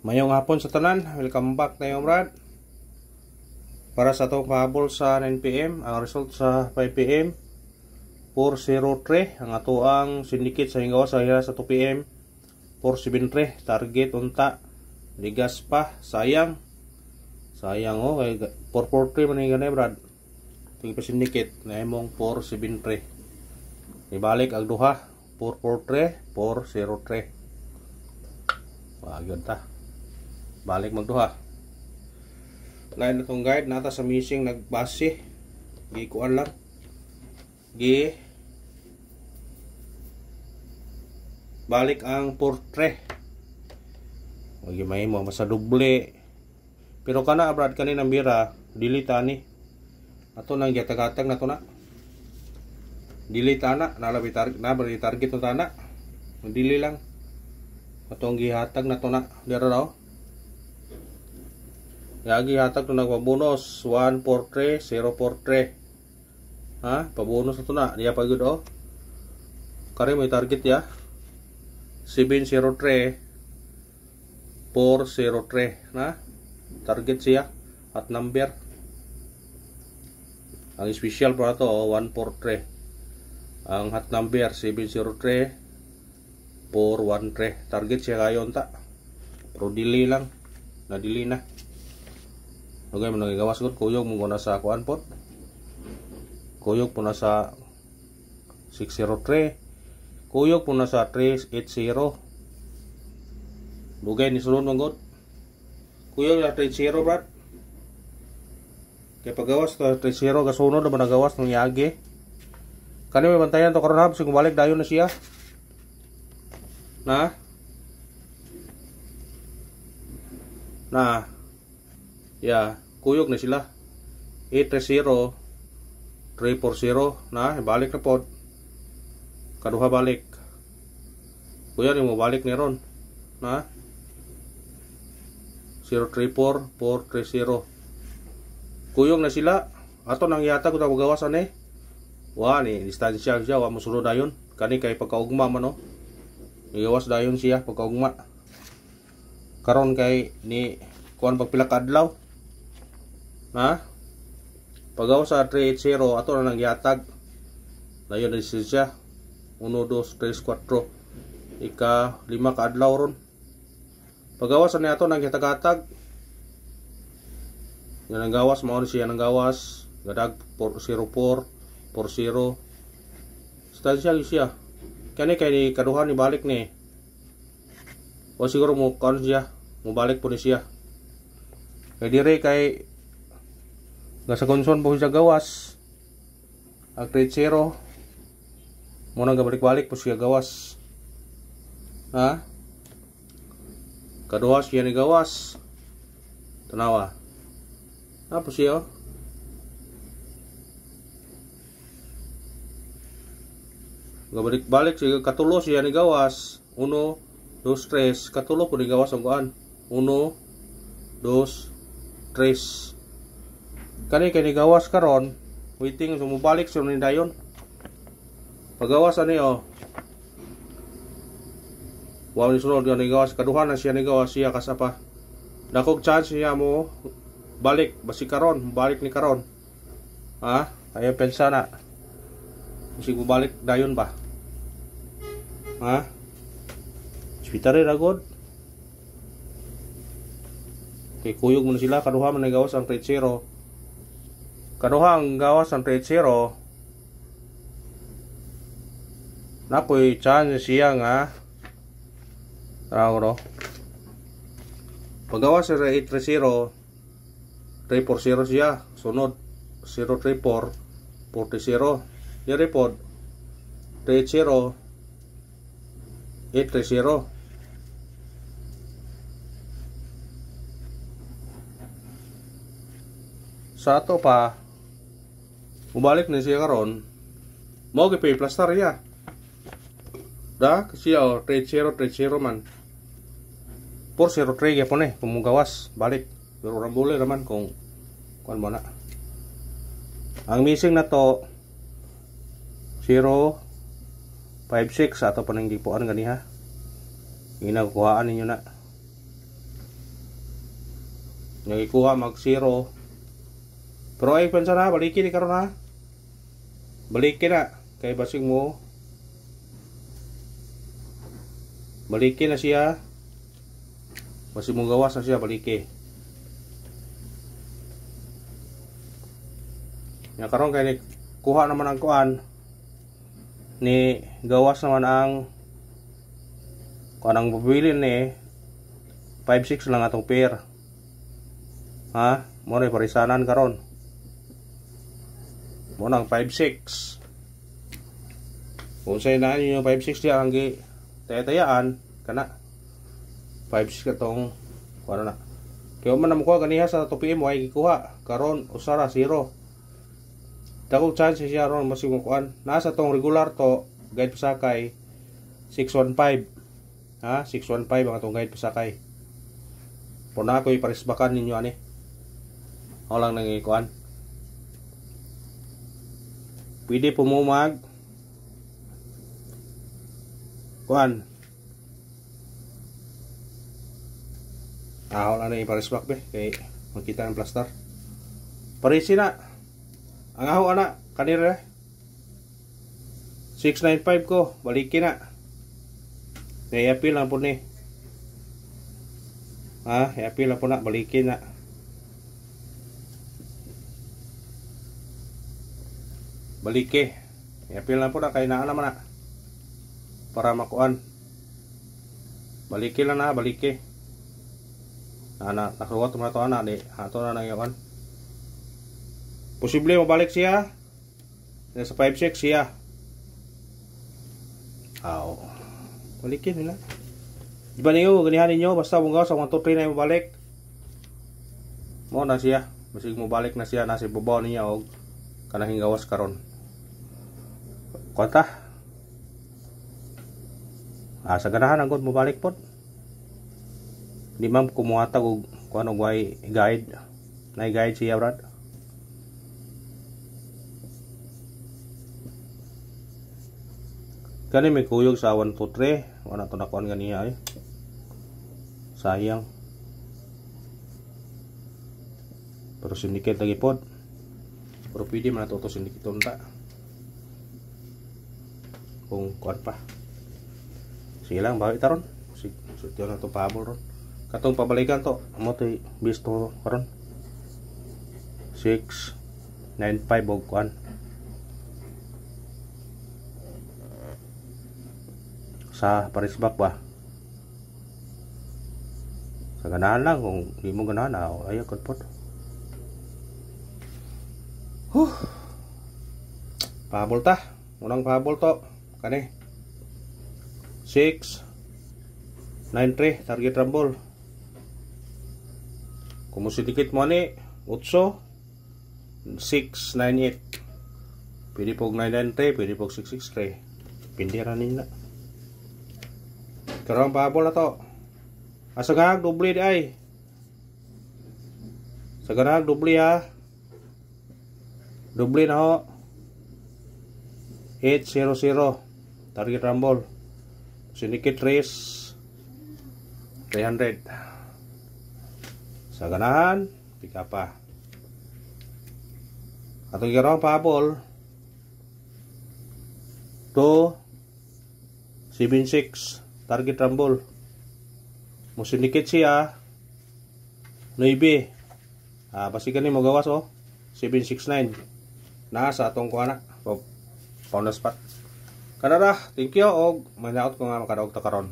Mayong hapon sa tanan, welcome back tayo Brad. Para sa itong pahabol sa 9pm, ang result sa 5pm 403, ang atoang syndicate sa hingawa sa hira sa 2pm 473, target unta ligas pa, sayang oh, kay 443 man yung ganay Brad. Ito pa syndicate na imong 473, ibalik ang duha 443 403. Yun ta, balik magduha. Lain na itong guide nata sa missing nagbase gikuan lang balik ang portre may mo masa doble, pero kana Brad kanin ang bira delete ani ato nang gatag-gatag na to na delete ana nalabi target no tana dili lang atong gihatag na to na dira raw yagi hatag to nagpabonus 143 043 ha pabonus na to na diya pagud oh kare may target ya 703 403 na target siya at number ang special para to 143 ang hot number 703 413 target siya kayon ta pero delay lang na delay na. Okay, mo nagagawas ko kuyog mo na sa kuan pot. Kuyog po na sa 603. Kuyog po na sa 380. Dugay ni sulod mong god. Kuyog na 30 Brad. Kay pagawas ta 30 gasunod na nagawas ng yagi. Kani may bantayan to karon hab sing balik dayon na siya. Na ya, kuyog na sila 830 340 na balik na pod kaduha balik kuya ni mo balik ni ron na 034 430 kuyog na sila ato nang yata ko ta magawasan wa ni distansya siya wa mo sulod dayon kani kay pagkaugma man no igawas dayon siya pagkaugma karon kay ni kuan pagpila ka adlaw ha pagaw sa 380 ato na nang yatag dayon na siya 1 2 3 4 ika 5 ka adlaw ron pagawas na ato nang yatag-atag yan ang gawas mao siya nang gawas gadag 404 40 stansya siya kani kay ni kaduha ni balik ni o siguro mo kan siya mo balik po ni siya kay dire kay gasa konson po siya gawas ang 30 mo nang gabalik-balik po siya gawas ha kaduha siya ni gawas tanawa na po siya gabalik-balik siya katulo siya ni gawas 1 2 3 katulo po ni gawas ang kuan 1 2 3 kani kay gawas karon waiting sumubalik sa ni dayon pagawas ani wa ni sunod ni gawas kaduha na siya ni gawas siya kasapa dakog chance siya mo balik basi karon balik ni karon ha ayo pensa na sig balik dayon ba ha spitare ra god kay kuyog mo na sila kaduha man gawas ang 30 kaduha ang gawas ang 30 napoy chance siya nga no paggawas sa 830 340 siya sunod 034 40 diri pod 30 830 sa ato pa mubalik na siya karon mo gipay plaster ya da kasi 30 man 403 gyapon kung mugawas balik pero rambole naman kung kuan mo na ang missing na to 056 ato pa nang gipuan ganiha. Inakuhaan ninyo na. Yang ikuha mag 0. Pero ay pensa na balikin ni karon ha. Balikin na kay basig mo. Balikin na siya. Basig mo gawas na siya balikin. Yang karon kay ni kuha naman ang kuan ni gawas naman ang kuan ang bubilin ni 5-6 lang atong pair. Ha? Mo na parisanan karon. Mo nang 5-6. Kung say na niyo 5-6 diya ang gi tayaan kana 5-6 katong kuan na. Kaya man namo ko ganiha sa tupi mo ay gikuha karon usara 0. Dako chance siya ron masig mo kuan. Nasa tong regular to guide pasakay 615. Ha? 615 ang atong guide pasakay. Puna ko iparisbakan ninyo ani. O lang nang ikuan. Pwede po mo mag kuan. Wala na iparisbak be kay makita ang plaster. Parisi na. Ang aho ana kanira 695 ko balikin na. Apil lang po ni. Ha, apil lang po na balikin na. Balike. Apil lang po na kay naa naman na. Para makuan. Balike lang na, balike. Ana, nakaruwa to na to ana di. Ato na nang yawan. Posible mabalik siya. Sa 5-6 siya. Balikin nila. Di ba niyo ganihan ninyo basta mong gawas sa 1 2 3 na mabalik. Mo na siya. Basig mo balik na siya nasa ibabaw niya og kanang gawas karon. Konta. Sa ganahan ang god mo balik pod. Di man kumuhatag og kuno way guide. Nay guide siya brad. Kani may kuyog sa 1 2 3, wala to nakuan ganiya ay. Sayang. Pero syndicate lagi pod. Pero pwede man nato to syndicate unta. Kung kuan pa. Sige lang bawi taron. Sige na to pahabol ron. Katong pabalikan to, amo to bisto karon. 6 9 5 og kuan. Sa parisbak ba? Sa ganahan lang kung di mo ganahan ayaw kot pot. Pahabol ta. Unang pahabol to. Kani 6 9-3 target rumble. Kumusidikit mo ni 8 6-9-8. Pwede pog 9-9-3, pwede pog 6-6-3. Pindira nila. Karang pahabol na to. Asagahag doble di ay. Sagahag doble ha. Doble na ho. 800 target rumble. Syndicate race 300. Sa ganahan pika pa. Atong karang pahabol 276 target rumble. Mo syndicate siya 9. Basikan ni mo gawas 769. Nasa atong kuana pound spot. Kanara, thank you og manaot ko nga makadaog ta karon.